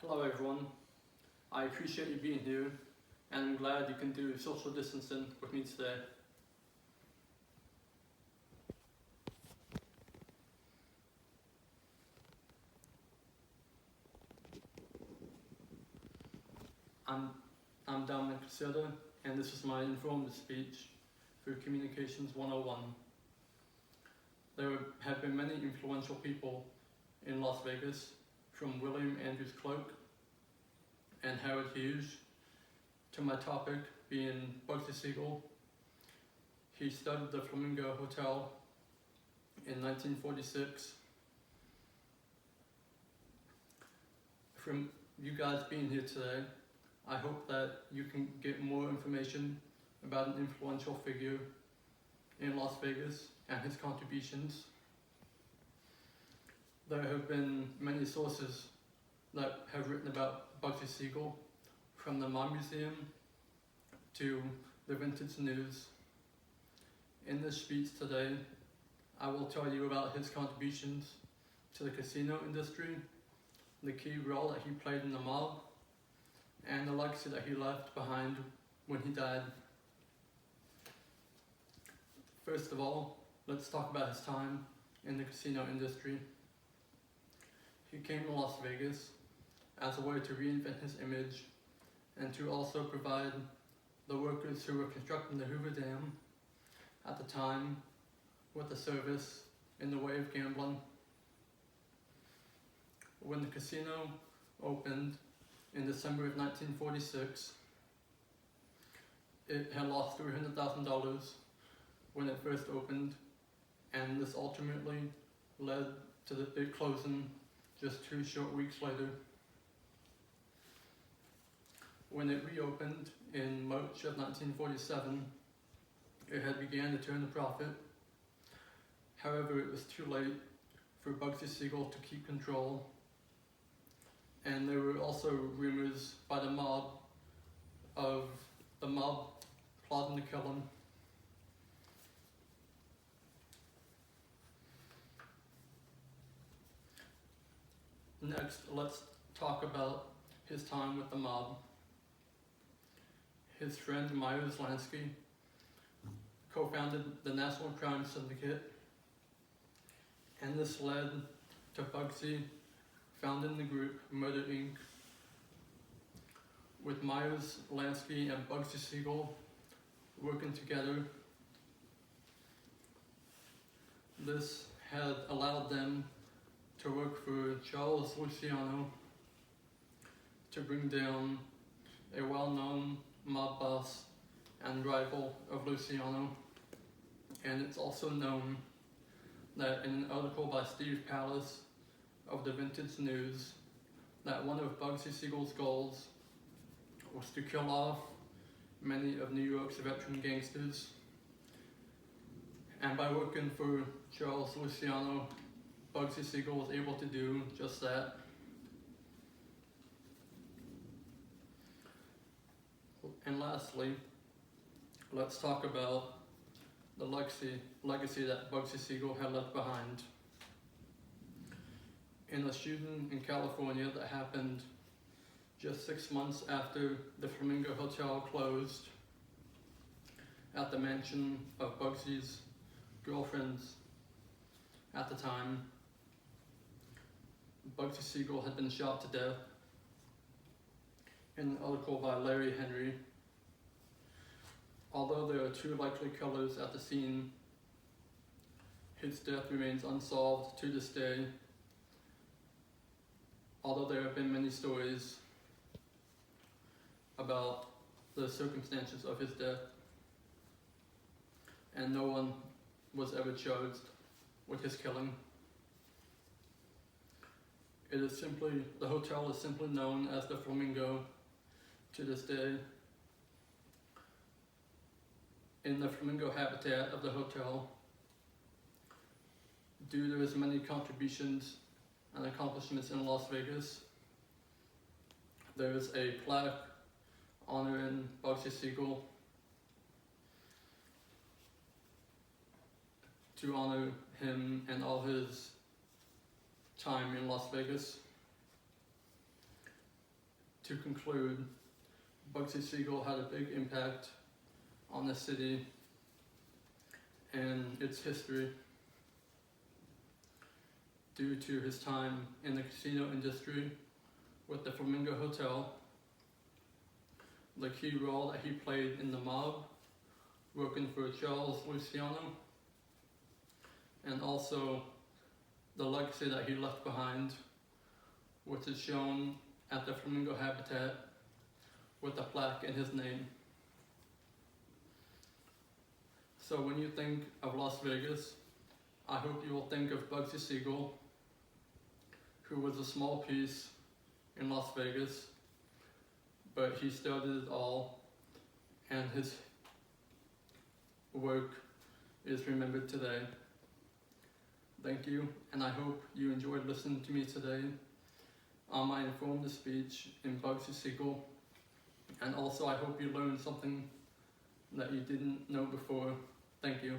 Hello everyone, I appreciate you being here and I'm glad you can do social distancing with me today. I'm Dominic Caserta and this is my informative speech for Communications 101. There have been many influential people in Las Vegas, from William Andrews Cloak and Howard Hughes to my topic being Bugsy Siegel. He started the Flamingo Hotel in 1946. From you guys being here today, I hope that you can get more information about an influential figure in Las Vegas and his contributions. There have been many sources that have written about Bugsy Siegel, from the Mob Museum to the Vintage News. In this speech today, I will tell you about his contributions to the casino industry, the key role that he played in the mob, and the legacy that he left behind when he died. First of all, let's talk about his time in the casino industry. He came to Las Vegas as a way to reinvent his image and to also provide the workers who were constructing the Hoover Dam at the time with a service in the way of gambling. When the casino opened in December of 1946, it had lost $300,000 when it first opened, and this ultimately led to it closing just 2 short weeks later. When it reopened in March of 1947, it had began to turn a profit. However, it was too late for Bugsy Siegel to keep control, and there were also rumors by the mob of the mob plotting to kill him. Next, let's talk about his time with the mob. His friend Myers Lansky co-founded the National Crime Syndicate, and this led to Bugsy founding the group Murder Inc. With Myers Lansky and Bugsy Siegel working together, this had allowed them to work for Charles Luciano to bring down a well-known mob boss and rival of Luciano. And it's also known that in an article by Steve Pallas of the Vintage News, that one of Bugsy Siegel's goals was to kill off many of New York's veteran gangsters. And by working for Charles Luciano, Bugsy Siegel was able to do just that. And lastly, let's talk about the legacy that Bugsy Siegel had left behind. In a shooting in California that happened just 6 months after the Flamingo Hotel closed at the mansion of Bugsy's girlfriends at the time, Bugsy Siegel had been shot to death. In an article by Larry Henry, although there are 2 likely killers at the scene, his death remains unsolved to this day, although there have been many stories about the circumstances of his death, and no one was ever charged with his killing. The hotel is simply known as the Flamingo to this day. In the flamingo habitat of the hotel, due to his many contributions and accomplishments in Las Vegas, there is a plaque honoring Bugsy Siegel to honor him and all his time in Las Vegas. to conclude, Bugsy Siegel had a big impact on the city and its history due to his time in the casino industry with the Flamingo Hotel, the key role that he played in the mob, working for Charles Luciano, and also the legacy that he left behind, which is shown at the Flamingo Habitat with a plaque in his name. So when you think of Las Vegas, I hope you will think of Bugsy Siegel, who was a small piece in Las Vegas, but he started it all, and his work is remembered today. Thank you, and I hope you enjoyed listening to me today on my informative speech in Bugsy Siegel, and also I hope you learned something that you didn't know before. Thank you.